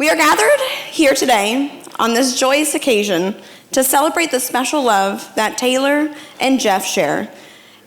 We are gathered here today on this joyous occasion to celebrate the special love that Taylor and Jeff share.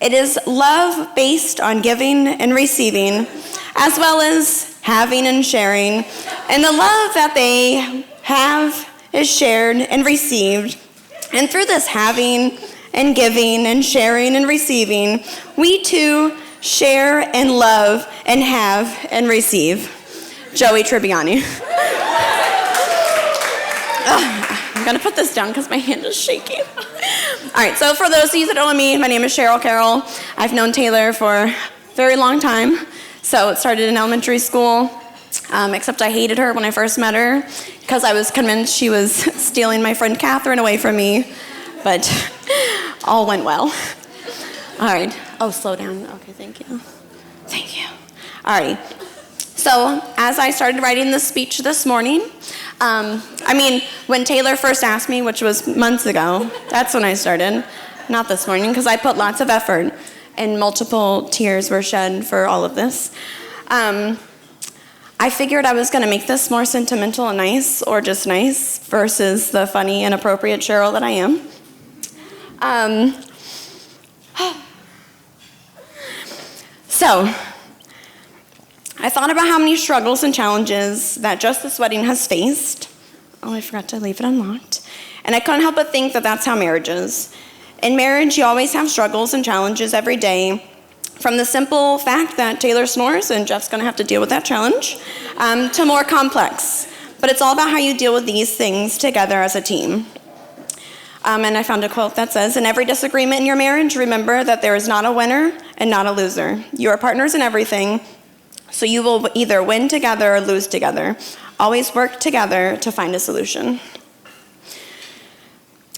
It is love based on giving and receiving, as well as having and sharing. And the love that they have is shared and received. And through this having and giving and sharing and receiving, we too share and love and have and receive. Joey Tribbiani. I'm gonna put this down because my hand is shaking. All right, so for those of you that don't know me, my name is Cheryl Carroll. I've known Taylor for a very long time. So it started in elementary school, except I hated her when I first met her because I was convinced she was stealing my friend Catherine away from me, but all went well. All right, oh, slow down, okay, thank you. Thank you. All right, so as I started writing this speech this morning, when Taylor first asked me, which was months ago, that's when I started, not this morning, because I put lots of effort and multiple tears were shed for all of this. I figured I was going to make this more sentimental and nice, or just nice, versus the funny and appropriate Cheryl that I am. So, I thought about how many struggles and challenges that just this wedding has faced. Oh, I forgot to leave it unlocked. And I couldn't help but think that that's how marriage is. In marriage, you always have struggles and challenges every day, from the simple fact that Taylor snores and Jeff's gonna have to deal with that challenge, to more complex. But it's all about how you deal with these things together as a team. And I found a quote that says, "In every disagreement in your marriage, remember that there is not a winner and not a loser. You are partners in everything, so you will either win together or lose together. Always work together to find a solution."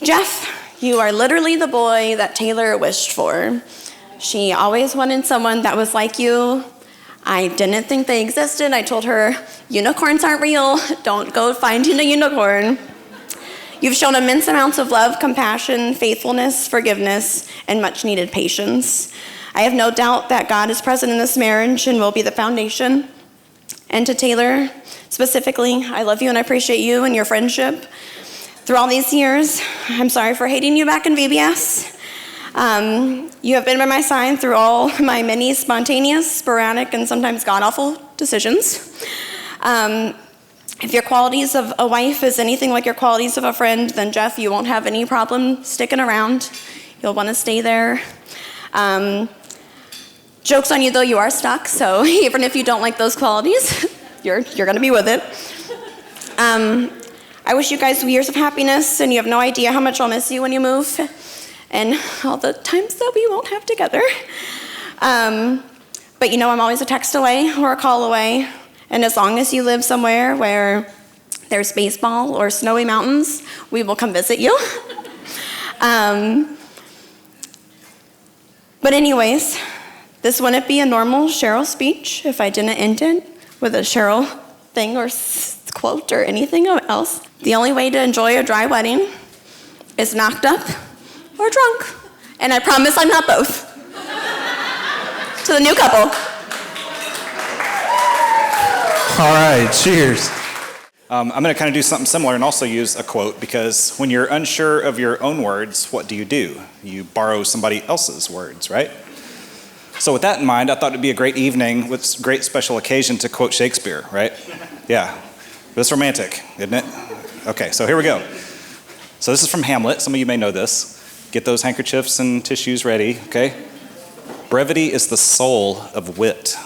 Jeff, you are literally the boy that Taylor wished for. She always wanted someone that was like you. I didn't think they existed. I told her, unicorns aren't real. Don't go finding a unicorn. You've shown immense amounts of love, compassion, faithfulness, forgiveness, and much needed patience. I have no doubt that God is present in this marriage and will be the foundation. And to Taylor, specifically, I love you and I appreciate you and your friendship. Through all these years, I'm sorry for hating you back in VBS. You have been by my side through all my many spontaneous, sporadic, and sometimes god-awful decisions. If your qualities of a wife is anything like your qualities of a friend, then Jeff, you won't have any problem sticking around. You'll want to stay there. Joke's on you though, you are stuck, so even if you don't like those qualities, you're gonna be with it. I wish you guys years of happiness, and you have no idea how much I'll miss you when you move, and all the times that we won't have together. But you know I'm always a text away or a call away, and as long as you live somewhere where there's baseball or snowy mountains, we will come visit you. But anyways, this wouldn't be a normal Cheryl speech if I didn't end it with a Cheryl thing or quote or anything else. The only way to enjoy a dry wedding is knocked up or drunk. And I promise I'm not both. To the new couple. All right, cheers. I'm going to kind of do something similar and also use a quote, because when you're unsure of your own words, what do? You borrow somebody else's words, right? So with that in mind, I thought it'd be a great evening with great special occasion to quote Shakespeare, right? Yeah, it's romantic, isn't it? Okay, so here we go. So this is from Hamlet. Some of you may know this. Get those handkerchiefs and tissues ready, okay? Brevity is the soul of wit.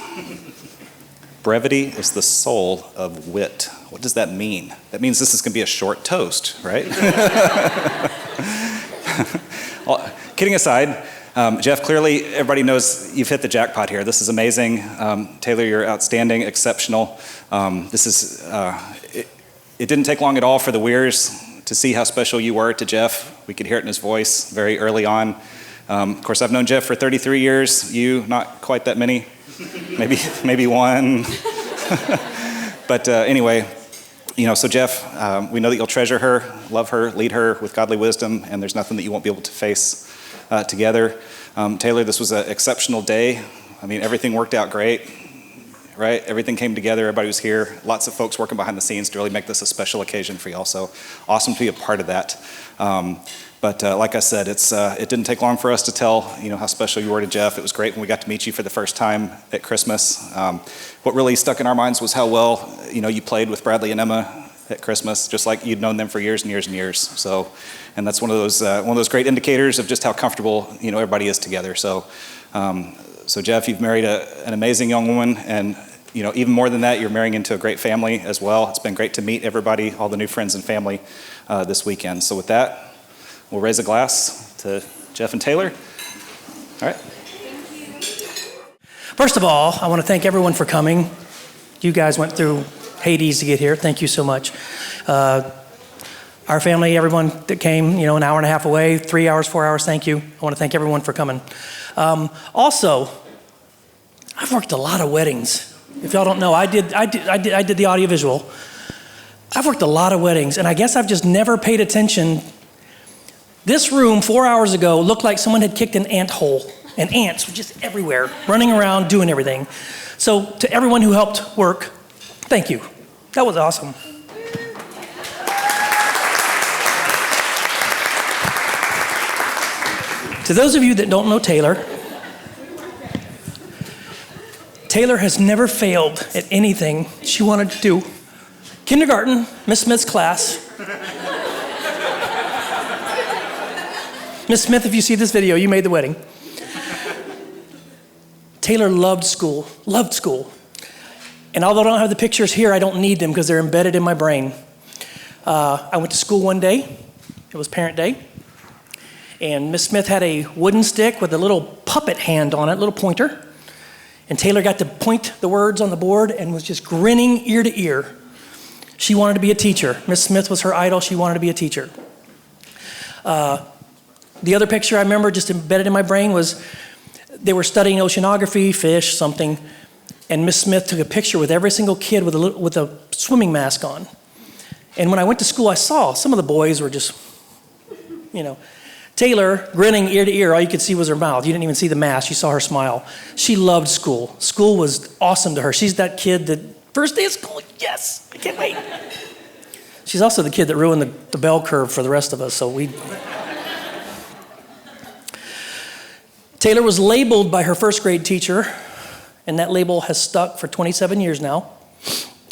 Brevity is the soul of wit. What does that mean? That means this is going to be a short toast, right? Well, kidding aside, Jeff, clearly everybody knows you've hit the jackpot here. This is amazing. Taylor, you're outstanding, exceptional. It didn't take long at all for the Weirs to see how special you were to Jeff. We could hear it in his voice very early on. Of course, I've known Jeff for 33 years. You, not quite that many. Maybe one. But anyway, so Jeff, we know that you'll treasure her, love her, lead her with godly wisdom, and there's nothing that you won't be able to face together. Taylor, this was an exceptional day. I mean, everything worked out great. right? Everything came together, everybody was here. Lots of folks working behind the scenes to really make this a special occasion for y'all. So awesome to be a part of that. But like I said, it didn't take long for us to tell, how special you were to Jeff. It was great when we got to meet you for the first time at Christmas. What really stuck in our minds was how well, you played with Bradley and Emma at Christmas, just like you'd known them for years and years and years. So, and that's one of those great indicators of just how comfortable, everybody is together. So, so Jeff, you've married an amazing young woman, and even more than that, you're marrying into a great family as well. It's been great to meet everybody, all the new friends and family this weekend. So with that, we'll raise a glass to Jeff and Taylor. All right. First of all, I want to thank everyone for coming. You guys went through Hades to get here. Thank you so much. Our family, everyone that came, an hour and a half away, 3 hours, 4 hours, thank you. I want to thank everyone for coming. Also, I've worked a lot of weddings. If y'all don't know, I did the audiovisual. I've worked a lot of weddings, and I guess I've just never paid attention. This room 4 hours ago looked like someone had kicked an ant hole, and ants were just everywhere, running around, doing everything. So to everyone who helped work, thank you. That was awesome. To those of you that don't know Taylor, Taylor has never failed at anything she wanted to do. Kindergarten, Miss Smith's class. Miss Smith, if you see this video, you made the wedding. Taylor loved school. And although I don't have the pictures here, I don't need them because they're embedded in my brain. I went to school one day. It was parent day. And Miss Smith had a wooden stick with a little puppet hand on it, little pointer. And Taylor got to point the words on the board and was just grinning ear to ear. She wanted to be a teacher. Miss Smith was her idol. She wanted to be a teacher. The other picture I remember just embedded in my brain was they were studying oceanography, fish, something, and Miss Smith took a picture with every single kid with a swimming mask on. And when I went to school, I saw some of the boys were just, Taylor grinning ear to ear. All you could see was her mouth. You didn't even see the mask. You saw her smile. She loved school. School was awesome to her. She's that kid that first day of school, yes, I can't wait. She's also the kid that ruined the bell curve for the rest of us. Taylor was labeled by her first grade teacher, and that label has stuck for 27 years now.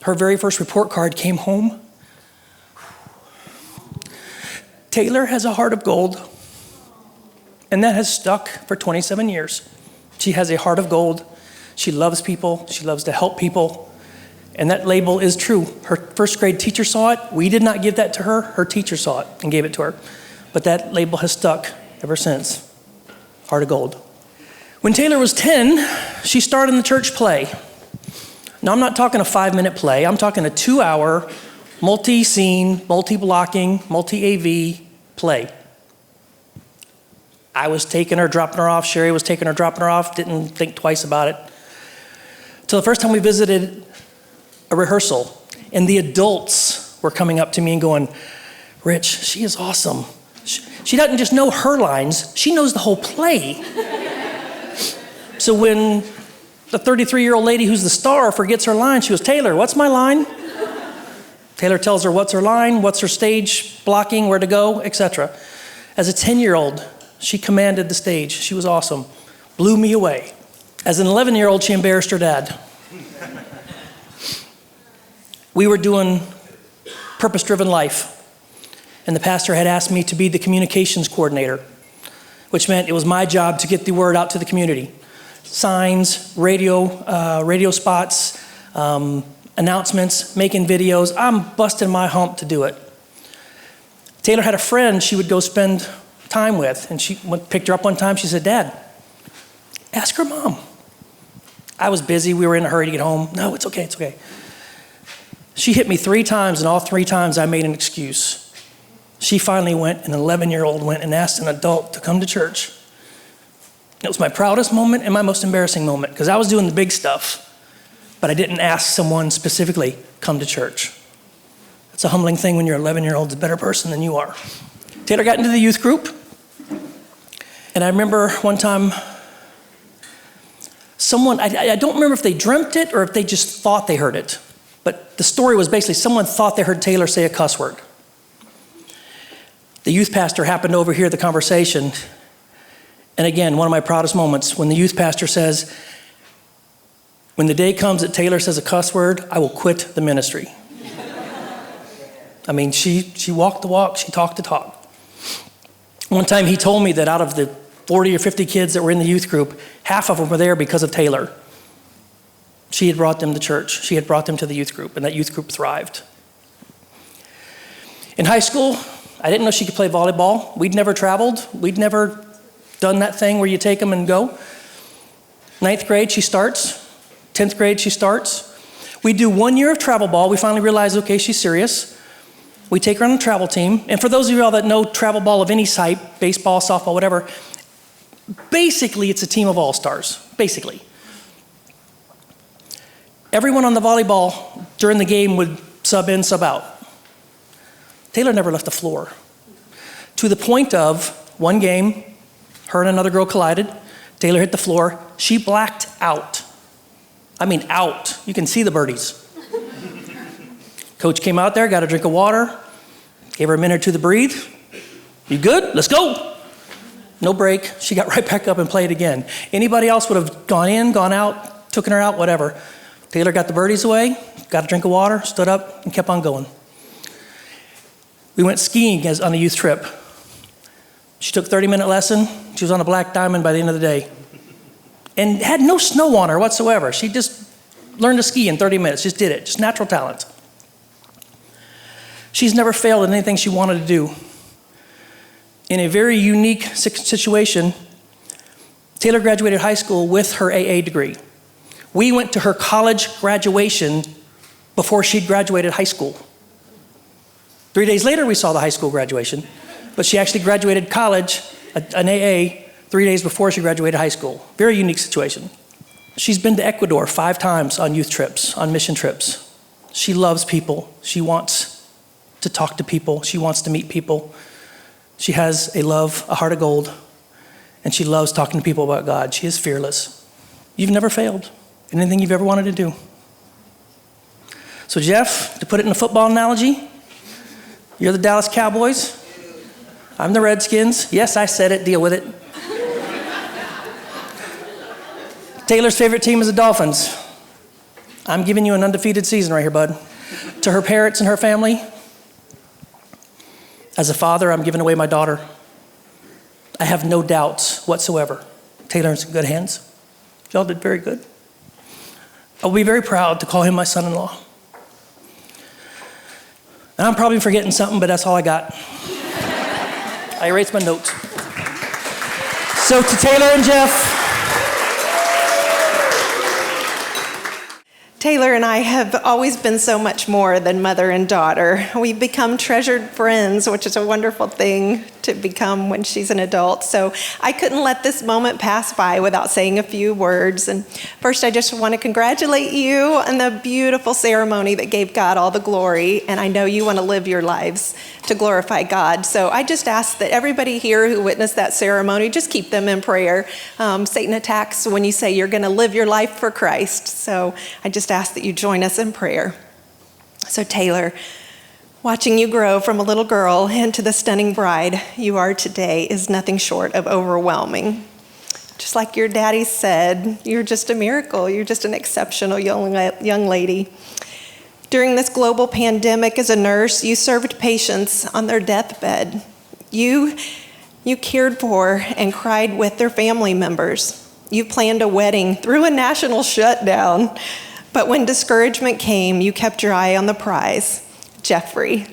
Her very first report card came home. Taylor has a heart of gold, and that has stuck for 27 years. She has a heart of gold. She loves people. She loves to help people. And that label is true. Her first grade teacher saw it. We did not give that to her. Her teacher saw it and gave it to her. But that label has stuck ever since. Heart of gold. When Taylor was 10, she starred in the church play. Now, I'm not talking a 5-minute play. I'm talking a 2-hour, multi-scene, multi-blocking, multi-AV play. I was taking her, dropping her off. Sherry was taking her, dropping her off. Didn't think twice about it. Till the first time we visited a rehearsal, and the adults were coming up to me and going, "Rich, she is awesome. She doesn't just know her lines, she knows the whole play." So when the 33-year-old lady who's the star forgets her line, she goes, "Taylor, what's my line?" Taylor tells her what's her line, what's her stage blocking, where to go, etc. As a 10-year-old, she commanded the stage. She was awesome. Blew me away. As an 11-year-old, she embarrassed her dad. We were doing Purpose-Driven Life, and the pastor had asked me to be the communications coordinator, which meant it was my job to get the word out to the community. Signs, radio spots, announcements, making videos. I'm busting my hump to do it. Taylor had a friend she would go spend time with, and she picked her up one time. She said, "Dad, ask her mom." I was busy. We were in a hurry to get home. "No, it's okay, it's okay." She hit me 3 times, and all 3 times I made an excuse. She finally went, an 11-year-old went and asked an adult to come to church. It was my proudest moment and my most embarrassing moment, because I was doing the big stuff, but I didn't ask someone specifically, "Come to church." It's a humbling thing when your 11-year-old's a better person than you are. Taylor got into the youth group, and I remember one time someone, I don't remember if they dreamt it or if they just thought they heard it. But the story was basically someone thought they heard Taylor say a cuss word. The youth pastor happened to overhear the conversation. And again, one of my proudest moments, when the youth pastor says, when the day comes that Taylor says a cuss word, I will quit the ministry. I mean, she walked the walk, she talked the talk. One time he told me that out of the 40 or 50 kids that were in the youth group, half of them were there because of Taylor. She had brought them to church. She had brought them to the youth group, and that youth group thrived. In high school, I didn't know she could play volleyball. We'd never traveled. We'd never done that thing where you take them and go. 9th grade, she starts. 10th grade, she starts. We do 1 year of travel ball. We finally realize, okay, she's serious. We take her on a travel team. And for those of y'all that know travel ball of any type, baseball, softball, whatever, basically it's a team of all-stars, basically. Everyone on the volleyball during the game would sub in, sub out. Taylor never left the floor. To the point of one game, her and another girl collided. Taylor hit the floor. She blacked out. I mean, out. You can see the birdies. Coach came out there, got a drink of water, gave her a minute or two to breathe. You good? Let's go. No break. She got right back up and played again. Anybody else would have gone in, gone out, taken her out, whatever. Taylor got the birdies away, got a drink of water, stood up, and kept on going. We went skiing on a youth trip. She took a 30-minute lesson. She was on a black diamond by the end of the day. And had no snow on her whatsoever. She just learned to ski in 30 minutes, just did it, just natural talent. She's never failed in anything she wanted to do. In a very unique situation, Taylor graduated high school with her AA degree. We went to her college graduation before she'd graduated high school. 3 days later, we saw the high school graduation, but she actually graduated college, an AA, 3 days before she graduated high school. Very unique situation. She's been to Ecuador 5 times on youth trips, on mission trips. She loves people. She wants to talk to people. She wants to meet people. She has a love, a heart of gold, and she loves talking to people about God. She is fearless. You've never failed in anything you've ever wanted to do. So Jeff, to put it in a football analogy, you're the Dallas Cowboys. I'm the Redskins. Yes, I said it. Deal with it. Taylor's favorite team is the Dolphins. I'm giving you an undefeated season right here, bud. To her parents and her family, as a father, I'm giving away my daughter. I have no doubts whatsoever. Taylor's in good hands. Y'all did very good. I'll be very proud to call him my son-in-law. And I'm probably forgetting something, but that's all I got. I erased my notes. So to Taylor and Jeff. Taylor and I have always been so much more than mother and daughter. We've become treasured friends, which is a wonderful thing to become when she's an adult. So I couldn't let this moment pass by without saying a few words. And first, I just want to congratulate you on the beautiful ceremony that gave God all the glory. And I know you want to live your lives to glorify God. So I just ask that everybody here who witnessed that ceremony, just keep them in prayer. Satan attacks when you say you're going to live your life for Christ. So I just ask that you join us in prayer. So Taylor, watching you grow from a little girl into the stunning bride you are today is nothing short of overwhelming. Just like your daddy said, you're just a miracle. You're just an exceptional young lady. During this global pandemic as a nurse, you served patients on their deathbed. You cared for and cried with their family members. You planned a wedding through a national shutdown. But when discouragement came, you kept your eye on the prize, Jeffrey.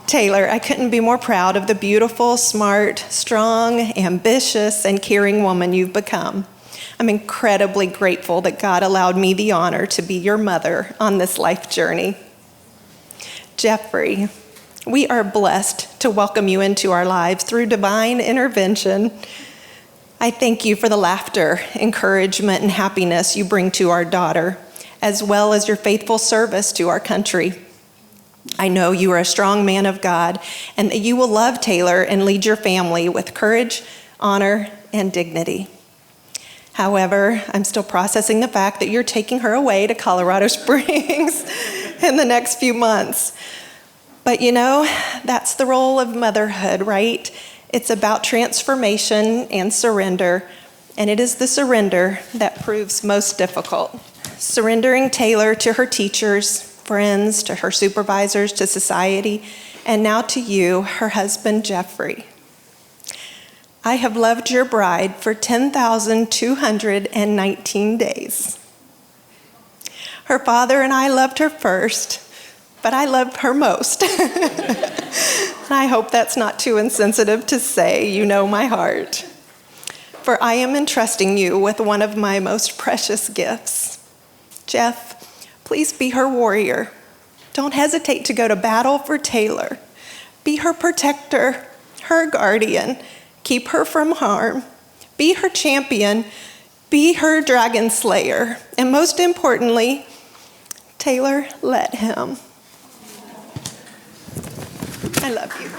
Taylor, I couldn't be more proud of the beautiful, smart, strong, ambitious, and caring woman you've become. I'm incredibly grateful that God allowed me the honor to be your mother on this life journey. Jeffrey, we are blessed to welcome you into our lives through divine intervention. I thank you for the laughter, encouragement, and happiness you bring to our daughter, as well as your faithful service to our country. I know you are a strong man of God, and that you will love Taylor and lead your family with courage, honor, and dignity. However, I'm still processing the fact that you're taking her away to Colorado Springs in the next few months. But you know, that's the role of motherhood, right? It's about transformation and surrender, and it is the surrender that proves most difficult. Surrendering Taylor to her teachers, friends, to her supervisors, to society, and now to you, her husband, Jeffrey. I have loved your bride for 10,219 days. Her father and I loved her first, but I loved her most. And I hope that's not too insensitive to say. You know my heart. For I am entrusting you with one of my most precious gifts. Jeff, please be her warrior. Don't hesitate to go to battle for Taylor. Be her protector, her guardian. Keep her from harm. Be her champion. Be her dragon slayer. And most importantly, Taylor, let him. I love you.